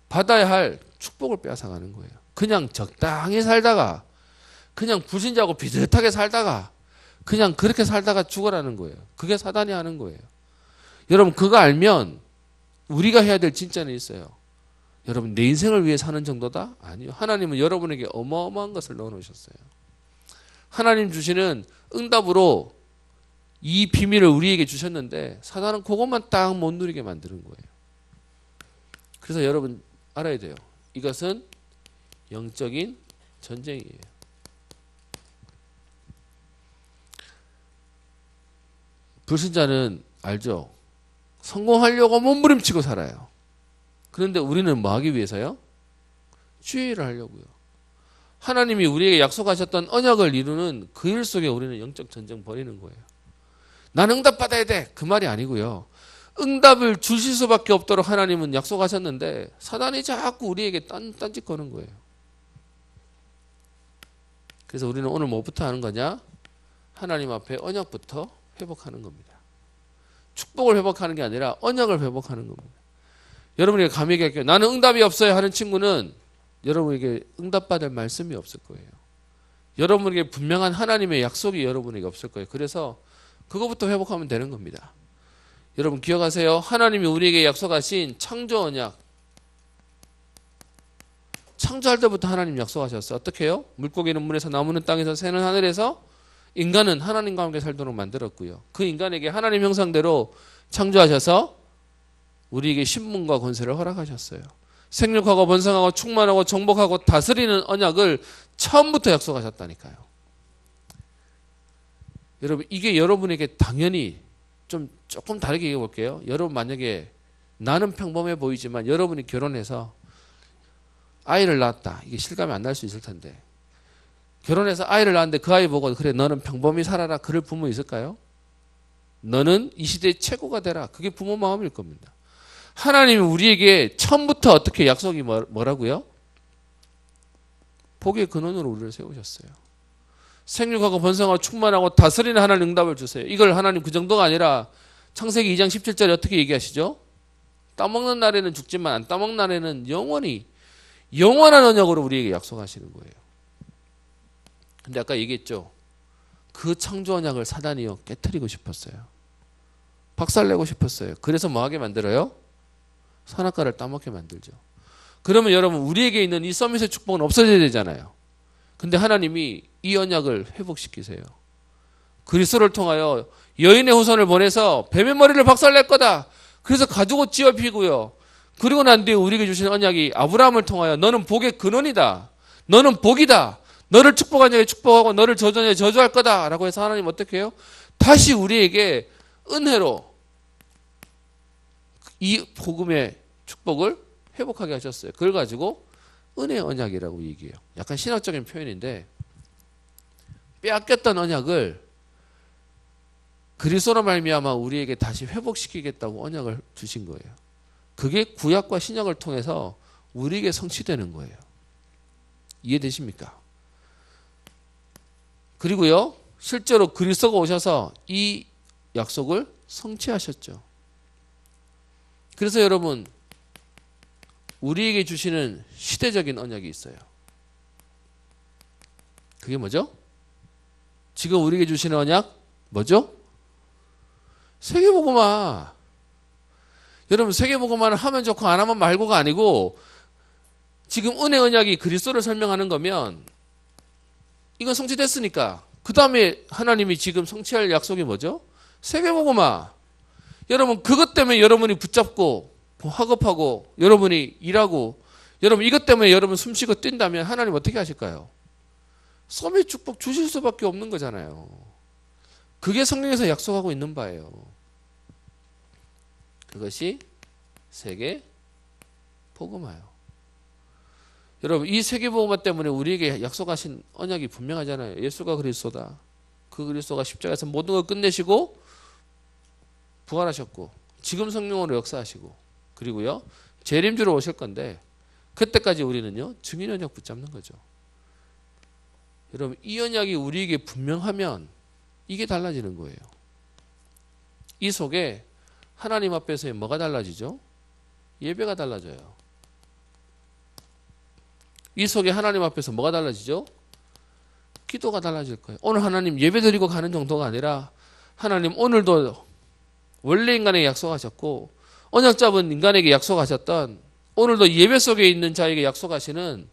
받아야 할 축복을 뺏어가는 거예요. 그냥 적당히 살다가 그냥 불신자하고 비슷하게 살다가 그냥 그렇게 살다가 죽어라는 거예요. 그게 사단이 하는 거예요. 여러분 그거 알면 우리가 해야 될 진짜는 있어요. 여러분 내 인생을 위해 사는 정도다? 아니요. 하나님은 여러분에게 어마어마한 것을 넣어놓으셨어요. 하나님 주시는 응답으로 이 비밀을 우리에게 주셨는데 사단은 그것만 딱 못 누리게 만드는 거예요. 그래서 여러분 알아야 돼요. 이것은 영적인 전쟁이에요. 불신자는 알죠? 성공하려고 몸부림치고 살아요. 그런데 우리는 뭐 하기 위해서요? 주의를 하려고요. 하나님이 우리에게 약속하셨던 언약을 이루는 그 일 속에 우리는 영적 전쟁 벌이는 거예요. 난 응답 받아야 돼. 그 말이 아니고요. 응답을 주실 수밖에 없도록 하나님은 약속하셨는데 사단이 자꾸 우리에게 딴짓 거는 거예요. 그래서 우리는 오늘 뭐부터 하는 거냐? 하나님 앞에 언약부터 회복하는 겁니다. 축복을 회복하는 게 아니라 언약을 회복하는 겁니다. 여러분에게 감히 얘기할게요. 나는 응답이 없어요 하는 친구는 여러분에게 응답받을 말씀이 없을 거예요. 여러분에게 분명한 하나님의 약속이 여러분에게 없을 거예요. 그래서 그거부터 회복하면 되는 겁니다. 여러분 기억하세요. 하나님이 우리에게 약속하신 창조 언약. 창조할 때부터 하나님 약속하셨어요. 어떻게 해요? 물고기는 물에서 나무는 땅에서 새는 하늘에서 인간은 하나님과 함께 살도록 만들었고요. 그 인간에게 하나님 형상대로 창조하셔서 우리에게 신분과 권세를 허락하셨어요. 생육하고 번성하고 충만하고 정복하고 다스리는 언약을 처음부터 약속하셨다니까요. 여러분 이게 여러분에게 당연히 조금 다르게 얘기해 볼게요. 여러분 만약에 나는 평범해 보이지만 여러분이 결혼해서 아이를 낳았다. 이게 실감이 안 날 수 있을 텐데 결혼해서 아이를 낳았는데 그 아이 보고 그래 너는 평범히 살아라 그럴 부모 있을까요? 너는 이 시대의 최고가 되라. 그게 부모 마음일 겁니다. 하나님이 우리에게 처음부터 어떻게 약속이 뭐라고요? 복의 근원으로 우리를 세우셨어요. 생육하고 번성하고 충만하고 다스리는 하나님 응답을 주세요. 이걸 하나님 그 정도가 아니라 창세기 2장 17절에 어떻게 얘기하시죠? 따먹는 날에는 죽지만 안 따먹는 날에는 영원한 언약으로 우리에게 약속하시는 거예요. 근데 아까 얘기했죠. 그 창조 언약을 사단이요 깨트리고 싶었어요. 박살내고 싶었어요. 그래서 뭐하게 만들어요? 선악과를 따먹게 만들죠. 그러면 여러분 우리에게 있는 이 서밋의 축복은 없어져야 되잖아요. 근데 하나님이 이 언약을 회복시키세요. 그리스도를 통하여 여인의 후손을 보내서 뱀의 머리를 박살낼 거다. 그래서 가지고 찌어피고요. 그리고 난 뒤에 우리에게 주신 언약이 아브라함을 통하여 너는 복의 근원이다. 너는 복이다. 너를 축복한 자에게 축복하고 너를 저주한 자에게 저주할 거다. 라고 해서 하나님 어떻게 해요? 다시 우리에게 은혜로 이 복음의 축복을 회복하게 하셨어요. 그걸 가지고 은혜 언약이라고 얘기해요. 약간 신학적인 표현인데 빼앗겼던 언약을 그리스도로 말미암아 우리에게 다시 회복시키겠다고 언약을 주신 거예요. 그게 구약과 신약을 통해서 우리에게 성취되는 거예요. 이해되십니까? 그리고요, 실제로 그리스도가 오셔서 이 약속을 성취하셨죠. 그래서 여러분, 우리에게 주시는 시대적인 언약이 있어요. 그게 뭐죠? 지금 우리에게 주시는 언약 뭐죠? 세계복음화. 여러분, 세계복음화를 하면 좋고 안 하면 말고가 아니고 지금 은혜 언약이 그리스도를 설명하는 거면 이건 성취됐으니까 그 다음에 하나님이 지금 성취할 약속이 뭐죠? 세계복음화. 여러분, 그것 때문에 여러분이 붙잡고 학업하고 여러분이 일하고 여러분 이것 때문에 여러분 숨쉬고 뛴다면 하나님 어떻게 하실까요? 서밋 축복 주실 수밖에 없는 거잖아요. 그게 성경에서 약속하고 있는 바예요. 그것이 세계 복음화요. 여러분, 이 세계 복음화 때문에 우리에게 약속하신 언약이 분명하잖아요. 예수가 그리스도다. 그 그리스도가 십자가에서 모든 걸 끝내시고 부활하셨고 지금 성령으로 역사하시고 그리고요 재림주로 오실 건데 그때까지 우리는요 증인 언약 붙잡는 거죠. 여러분, 이 언약이 우리에게 분명하면 이게 달라지는 거예요. 이 속에 하나님 앞에서의 뭐가 달라지죠? 예배가 달라져요. 이 속에 하나님 앞에서 뭐가 달라지죠? 기도가 달라질 거예요. 오늘 하나님 예배 드리고 가는 정도가 아니라 하나님 오늘도 원래 인간에게 약속하셨고 언약 잡은 인간에게 약속하셨던 오늘도 예배 속에 있는 자에게 약속하시는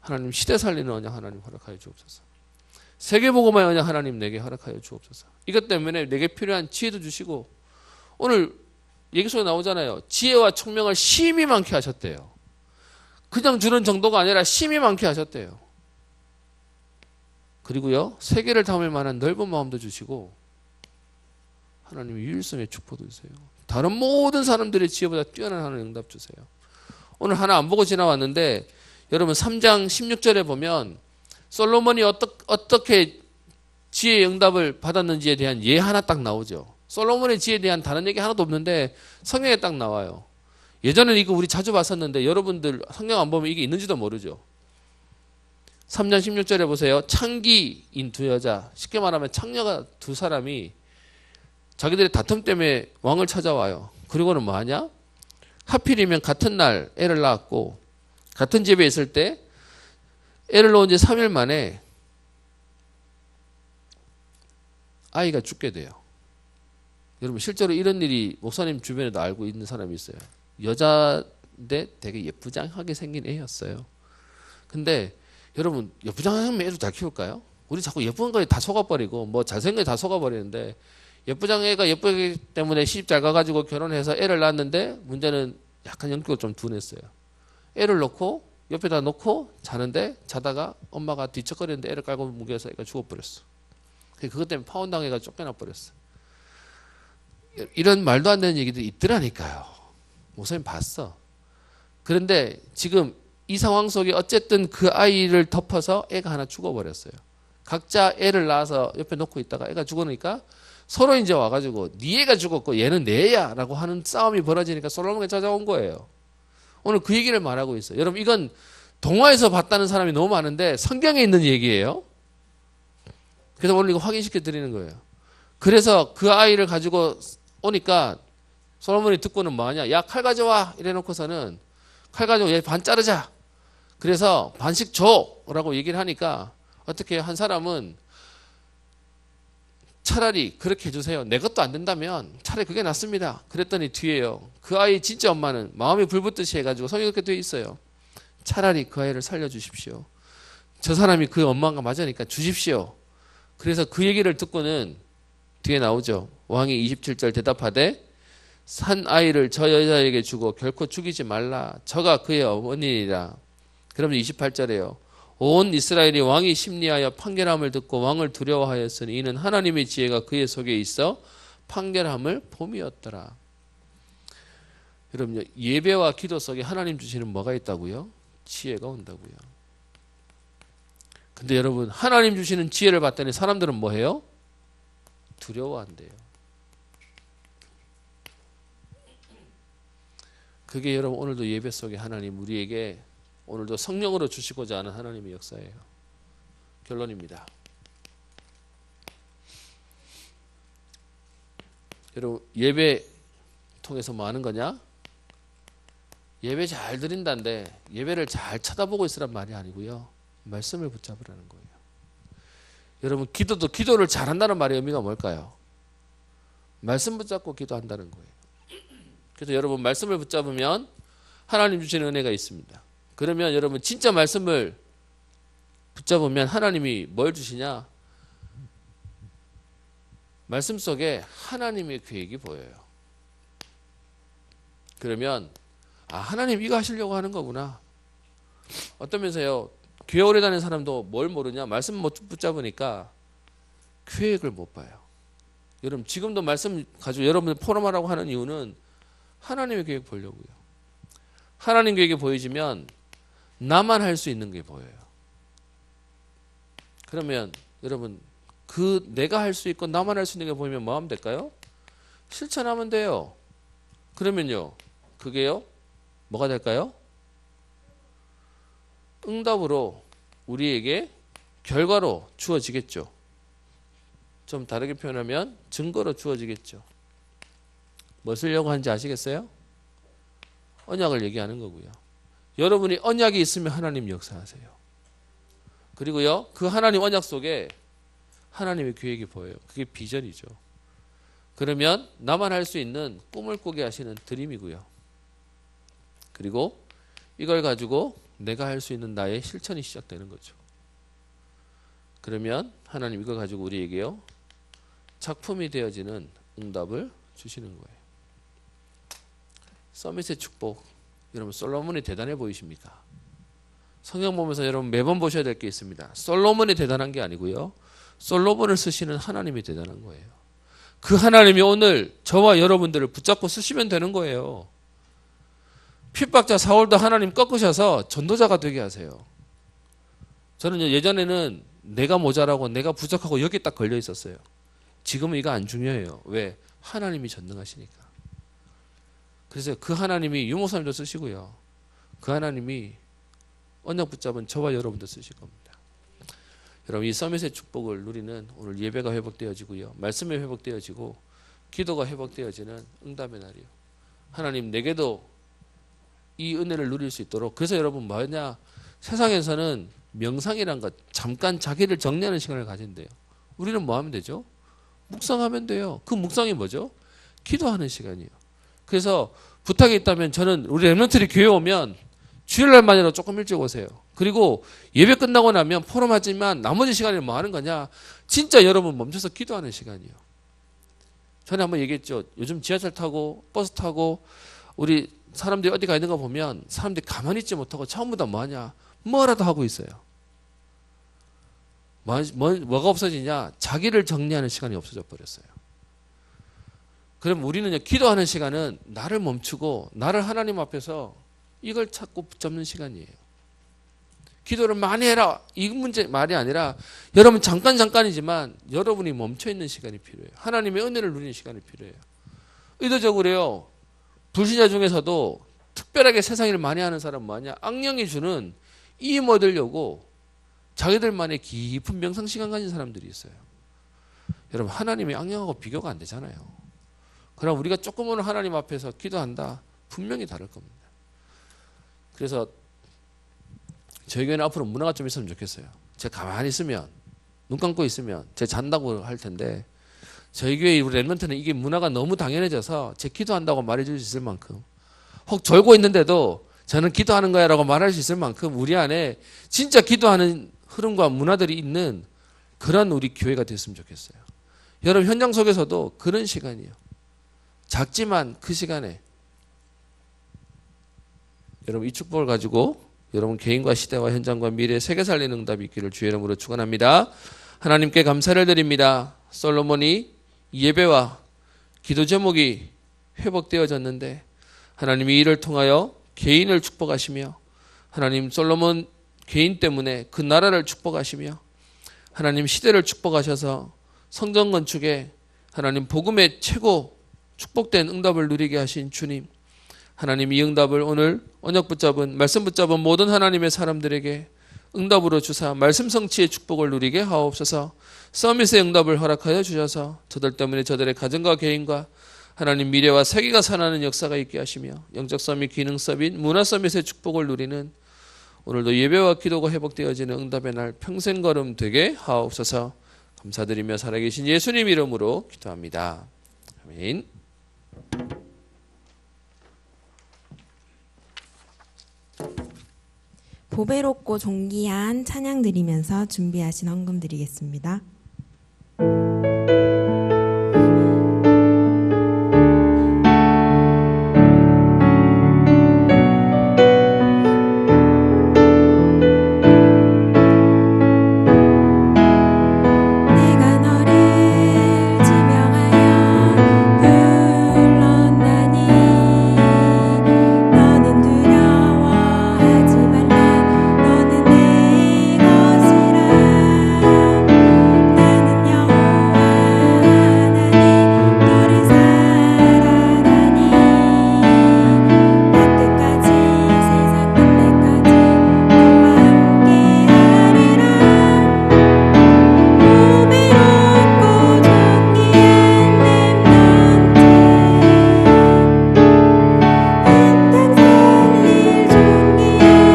하나님 시대 살리는 언약 하나님 허락하여 주옵소서. 세계복음화의 언약 하나님 내게 허락하여 주옵소서. 이것 때문에 내게 필요한 지혜도 주시고 오늘 얘기 속에 나오잖아요. 지혜와 총명을 심히 많게 하셨대요. 그냥 주는 정도가 아니라 심히 많게 하셨대요. 그리고요 세계를 담을 만한 넓은 마음도 주시고 하나님의 유일성의 축복도 주세요. 다른 모든 사람들의 지혜보다 뛰어난 하나님 응답 주세요. 오늘 하나 안 보고 지나왔는데 여러분 3장 16절에 보면 솔로몬이 어떻게 지혜의 응답을 받았는지에 대한 예 하나 딱 나오죠. 솔로몬의 지혜에 대한 다른 얘기 하나도 없는데 성경에 딱 나와요. 예전에는 이거 우리 자주 봤었는데 여러분들 성경 안 보면 이게 있는지도 모르죠. 3장 16절에 보세요. 창기인 두 여자, 쉽게 말하면 창녀가 두 사람이 자기들의 다툼 때문에 왕을 찾아와요. 그리고는 뭐 하냐? 하필이면 같은 날 애를 낳았고 같은 집에 있을 때 애를 낳은 지 3일 만에 아이가 죽게 돼요. 여러분 실제로 이런 일이 목사님 주변에도 알고 있는 사람이 있어요. 여자인데 되게 예쁘장하게 생긴 애였어요. 근데 여러분 예쁘장하면 애도 잘 키울까요? 우리 자꾸 예쁜 거에 다 속아버리고 뭐 잘생긴 거에 다 속아버리는데 예쁘장 애가 예쁘기 때문에 시집 잘 가가지고 결혼해서 애를 낳았는데 문제는 약간 연기가 좀 둔했어요. 애를 놓고 옆에다 놓고 자는데 자다가 엄마가 뒤척거리는데 애를 깔고 무게해서 애가 죽어버렸어. 그것 때문에 파혼당해가 쫓겨나 버렸어. 이런 말도 안 되는 얘기들이 있더라니까요. 목사님 봤어. 그런데 지금 이 상황 속에 어쨌든 그 아이를 덮어서 애가 하나 죽어버렸어요. 각자 애를 낳아서 옆에 놓고 있다가 애가 죽으니까 서로 이제 와가지고 네 애가 죽었고 얘는 내 애야 라고 하는 싸움이 벌어지니까 솔로몬이 찾아온 거예요. 오늘 그 얘기를 말하고 있어요. 여러분 이건 동화에서 봤다는 사람이 너무 많은데 성경에 있는 얘기예요. 그래서 오늘 이거 확인시켜 드리는 거예요. 그래서 그 아이를 가지고 오니까 솔로몬이 듣고는 뭐하냐? 야 칼 가져와 이래 놓고서는 칼 가지고 얘 반 자르자. 그래서 반씩 줘 라고 얘기를 하니까 어떻게 한 사람은 차라리 그렇게 해주세요. 내 것도 안 된다면 차라리 그게 낫습니다. 그랬더니 뒤에요. 그 아이 진짜 엄마는 마음이 불붙듯이 해가지고 성경에 그렇게 되어 있어요. 차라리 그 아이를 살려주십시오. 저 사람이 그 엄마가 맞으니까 주십시오. 그래서 그 얘기를 듣고는 뒤에 나오죠. 왕이 27절 대답하되 산 아이를 저 여자에게 주고 결코 죽이지 말라. 저가 그의 어머니이라. 그러면 28절에요. 온 이스라엘이 왕이 심리하여 판결함을 듣고 왕을 두려워하였으니 이는 하나님의 지혜가 그의 속에 있어 판결함을 봄이었더라. 여러분, 예배와 기도 속에 하나님 주시는 뭐가 있다고요? 지혜가 온다고요. 근데 여러분, 하나님 주시는 지혜를 받더니 사람들은 뭐 해요? 두려워한대요. 그게 여러분 오늘도 예배 속에 하나님 우리에게 오늘도 성령으로 주시고자 하는 하나님의 역사예요. 결론입니다. 여러분, 예배 통해서 뭐 하는 거냐? 예배 잘 드린다는데 예배를 잘 쳐다보고 있으란 말이 아니고요. 말씀을 붙잡으라는 거예요. 여러분, 기도를 잘한다는 말의 의미가 뭘까요? 말씀 붙잡고 기도한다는 거예요. 그래서 여러분, 말씀을 붙잡으면 하나님 주시는 은혜가 있습니다. 그러면 여러분, 진짜 말씀을 붙잡으면 하나님이 뭘 주시냐? 말씀 속에 하나님의 계획이 보여요. 그러면 하나님 이거 하시려고 하는 거구나. 어떠면서요, 교회 오래 다니는 사람도 뭘 모르냐? 말씀 못 붙잡으니까 계획을 못 봐요. 여러분, 지금도 말씀 가지고 여러분 포럼하라고 하는 이유는 하나님의 계획 보려고요. 하나님 계획이 보여지면 나만 할 수 있는 게 보여요. 그러면 여러분, 내가 할 수 있고 나만 할 수 있는 게 보이면 뭐 하면 될까요? 실천하면 돼요. 그러면요, 그게요, 뭐가 될까요? 응답으로 우리에게 결과로 주어지겠죠. 좀 다르게 표현하면 증거로 주어지겠죠. 뭐 쓰려고 하는지 아시겠어요? 언약을 얘기하는 거고요. 여러분이 언약이 있으면 하나님 역사하세요. 그리고요, 그 하나님 언약 속에 하나님의 계획이 보여요. 그게 비전이죠. 그러면 나만 할 수 있는 꿈을 꾸게 하시는 드림이고요. 그리고 이걸 가지고 내가 할 수 있는 나의 실천이 시작되는 거죠. 그러면 하나님 이걸 가지고 우리에게요, 작품이 되어지는 응답을 주시는 거예요. 서밋의 축복, 여러분 솔로몬이 대단해 보이십니까? 성경 보면서 여러분 매번 보셔야 될 게 있습니다. 솔로몬이 대단한 게 아니고요, 솔로몬을 쓰시는 하나님이 대단한 거예요. 그 하나님이 오늘 저와 여러분들을 붙잡고 쓰시면 되는 거예요. 핍박자 사울도 하나님 꺾으셔서 전도자가 되게 하세요. 저는 예전에는 내가 모자라고 내가 부족하고 여기 딱 걸려 있었어요. 지금은 이거 안 중요해요. 왜? 하나님이 전능하시니까. 그래서 그 하나님이 유목사님도 쓰시고요, 그 하나님이 언약 붙잡은 저와 여러분도 쓰실 겁니다. 여러분, 이 서밋의 축복을 누리는 오늘 예배가 회복되어지고요, 말씀이 회복되어지고 기도가 회복되어지는 응답의 날이요. 하나님 내게도 이 은혜를 누릴 수 있도록. 그래서 여러분 뭐냐, 세상에서는 명상이란 것, 잠깐 자기를 정리하는 시간을 가진대요. 우리는 뭐 하면 되죠? 묵상하면 돼요. 그 묵상이 뭐죠? 기도하는 시간이에요. 그래서 부탁이 있다면 저는 우리 렘넌트들이 교회 오면 주일날만이라도 조금 일찍 오세요. 그리고 예배 끝나고 나면 포럼하지만 나머지 시간에 뭐 하는 거냐? 진짜 여러분 멈춰서 기도하는 시간이에요. 전에 한번 얘기했죠. 요즘 지하철 타고 버스 타고 우리 사람들이 어디 가 있는 거 보면 사람들이 가만히 있지 못하고 처음부터 뭐 하냐? 뭐라도 하고 있어요. 뭐가 없어지냐? 자기를 정리하는 시간이 없어져 버렸어요. 그럼 우리는 기도하는 시간은 나를 멈추고 나를 하나님 앞에서 이걸 찾고 붙잡는 시간이에요. 기도를 많이 해라, 이 문제 말이 아니라 여러분 잠깐이지만 여러분이 멈춰있는 시간이 필요해요. 하나님의 은혜를 누리는 시간이 필요해요. 의도적으로요, 불신자 중에서도 특별하게 세상 일을 많이 하는 사람 뭐하냐? 악령이 주는 이임 얻으려고 자기들만의 깊은 명상 시간 가진 사람들이 있어요. 여러분, 하나님이 악령하고 비교가 안 되잖아요. 그럼 우리가 조금 오늘 하나님 앞에서 기도한다, 분명히 다를 겁니다. 그래서 저희 교회는 앞으로 문화가 좀 있으면 좋겠어요. 제가 가만히 있으면, 눈 감고 있으면 제가 잔다고 할 텐데, 저희 교회 우리 렘넌트는 이게 문화가 너무 당연해져서 제 기도한다고 말해줄 수 있을 만큼, 혹 졸고 있는데도 저는 기도하는 거야 라고 말할 수 있을 만큼 우리 안에 진짜 기도하는 흐름과 문화들이 있는 그런 우리 교회가 됐으면 좋겠어요. 여러분, 현장 속에서도 그런 시간이에요. 작지만 그 시간에 여러분 이 축복을 가지고 여러분 개인과 시대와 현장과 미래 세계 살리는 응답이 있기를 주의 이름으로 축원합니다. 하나님께 감사를 드립니다. 솔로몬이 예배와 기도 제목이 회복되어졌는데 하나님이 이를 통하여 개인을 축복하시며 하나님 솔로몬 개인 때문에 그 나라를 축복하시며 하나님 시대를 축복하셔서 성전 건축에 하나님 복음의 최고 축복된 응답을 누리게 하신 주님, 하나님 이 응답을 오늘 언약 붙잡은 말씀 붙잡은 모든 하나님의 사람들에게 응답으로 주사 말씀 성취의 축복을 누리게 하옵소서. 서밋의 응답을 허락하여 주셔서 저들 때문에 저들의 가정과 개인과 하나님 미래와 세계가 살아나는 역사가 있게 하시며 영적 서밋, 기능 서밋, 문화 서밋의 축복을 누리는 오늘도 예배와 기도가 회복되어지는 응답의 날 평생 걸음 되게 하옵소서. 감사드리며 살아계신 예수님 이름으로 기도합니다. 아멘. 보배롭고 존귀한 찬양 드리면서 준비하신 헌금 드리겠습니다. 내가 너를 지명하여 불렀나니 너는 두려워하지 말라. 너는 내 것이라. 나는 여호와 하나님 너를 사랑하니 나 끝까지 세상 끝날까지 너와 함께하리라. 보배롭고 존귀한 렘넌트 한땅 살릴 존귀한 렘넌트 하나님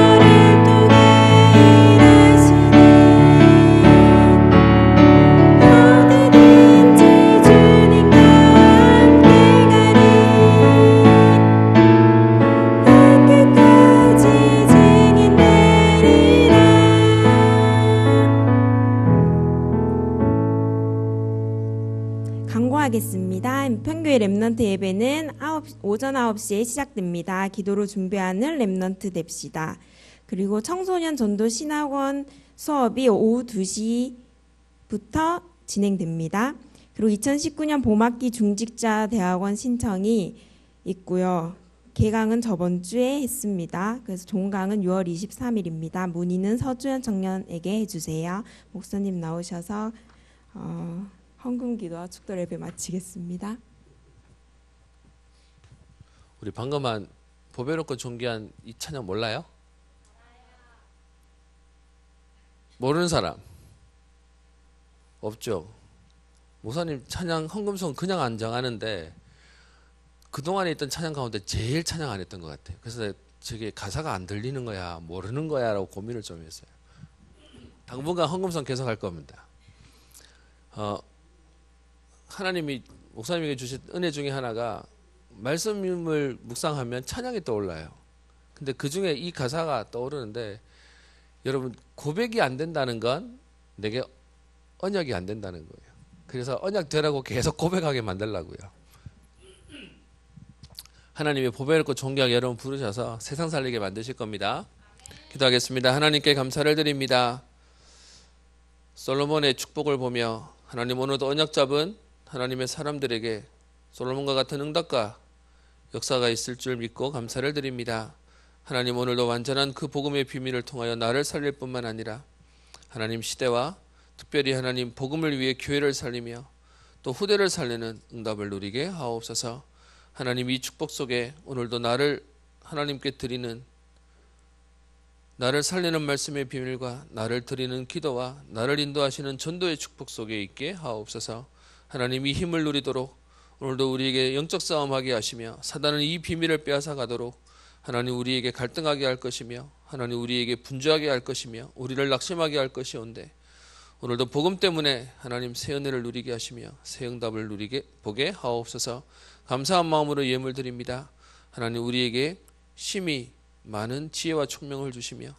너를 통해 일하시니 어디든지 주님과 함께 가리 나 끝까지 증인되리라. 광고하겠습니다. 평교의 렘넌트 예배는 오전 9시에 시작됩니다. 기도로 준비하는 렘넌트 됩시다. 그리고 청소년 전도 신학원 수업이 오후 2시부터 진행됩니다. 그리고 2019년 봄학기 중직자 대학원 신청이 있고요. 개강은 저번 주에 했습니다. 그래서 종강은 6월 23일입니다. 문의는 서주현 청년에게 해주세요. 목사님 나오셔서 헌금 기도와 축도 예배 마치겠습니다. 우리 방금 한 보배롭고 존귀한 이 찬양 몰라요? 모르는 사람 없죠? 목사님 찬양 헌금송 그냥 안 정하는데 그동안에 있던 찬양 가운데 제일 찬양 안 했던 것 같아요. 그래서 저게 가사가 안 들리는 거야 모르는 거야 라고 고민을 좀 했어요. 당분간 헌금송 계속 할 겁니다. 하나님이 목사님에게 주신 은혜 중에 하나가 말씀을 묵상하면 찬양이 떠올라요. 근데 그 중에 이 가사가 떠오르는데 여러분 고백이 안 된다는 건 내게 언약이 안 된다는 거예요. 그래서 언약 되라고 계속 고백하게 만들라고요. 하나님이 보배롭고 존귀하게 여러분 부르셔서 세상 살리게 만드실 겁니다. 기도하겠습니다. 하나님께 감사를 드립니다. 솔로몬의 축복을 보며 하나님 오늘도 언약 잡은 하나님의 사람들에게 솔로몬과 같은 응답과 역사가 있을 줄 믿고 감사를 드립니다. 하나님 오늘도 완전한 그 복음의 비밀을 통하여 나를 살릴 뿐만 아니라 하나님 시대와 특별히 하나님 복음을 위해 교회를 살리며 또 후대를 살리는 응답을 누리게 하옵소서. 하나님 이 축복 속에 오늘도 나를 하나님께 드리는 나를 살리는 말씀의 비밀과 나를 드리는 기도와 나를 인도하시는 전도의 축복 속에 있게 하옵소서. 하나님 이 힘을 누리도록 오늘도 우리에게 영적 싸움하게 하시며 사단은 이 비밀을 빼앗아 가도록 하나님 우리에게 갈등하게 할 것이며 하나님 우리에게 분주하게 할 것이며 우리를 낙심하게 할 것이온데 오늘도 복음 때문에 하나님 새 은혜를 누리게 하시며 새 응답을 누리게 보게 하옵소서. 감사한 마음으로 예물 드립니다. 하나님 우리에게 심히 많은 지혜와 총명을 주시며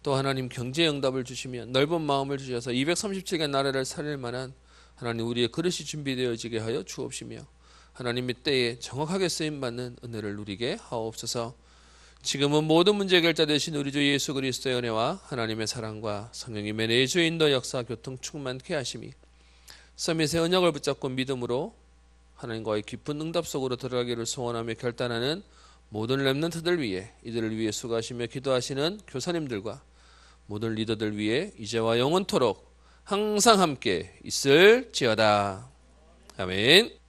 또 하나님 경제의 응답을 주시며 넓은 마음을 주셔서 237개 나라를 살릴 만한 하나님 우리의 그릇이 준비되어지게 하여 주옵시며 하나님의 때에 정확하게 쓰임받는 은혜를 누리게 하옵소서. 지금은 모든 문제 해결자 되신 우리 주 예수 그리스도의 은혜와 하나님의 사랑과 성령님의 내주 인도 역사 교통 충만케 하심이 서밋의 언약을 붙잡고 믿음으로 하나님과의 깊은 응답 속으로 들어가기를 소원하며 결단하는 모든 렘넌트들 위해, 이들을 위해 수고하시며 기도하시는 교사님들과 모든 리더들 위해 이제와 영원토록 항상 함께 있을지어다. 아멘.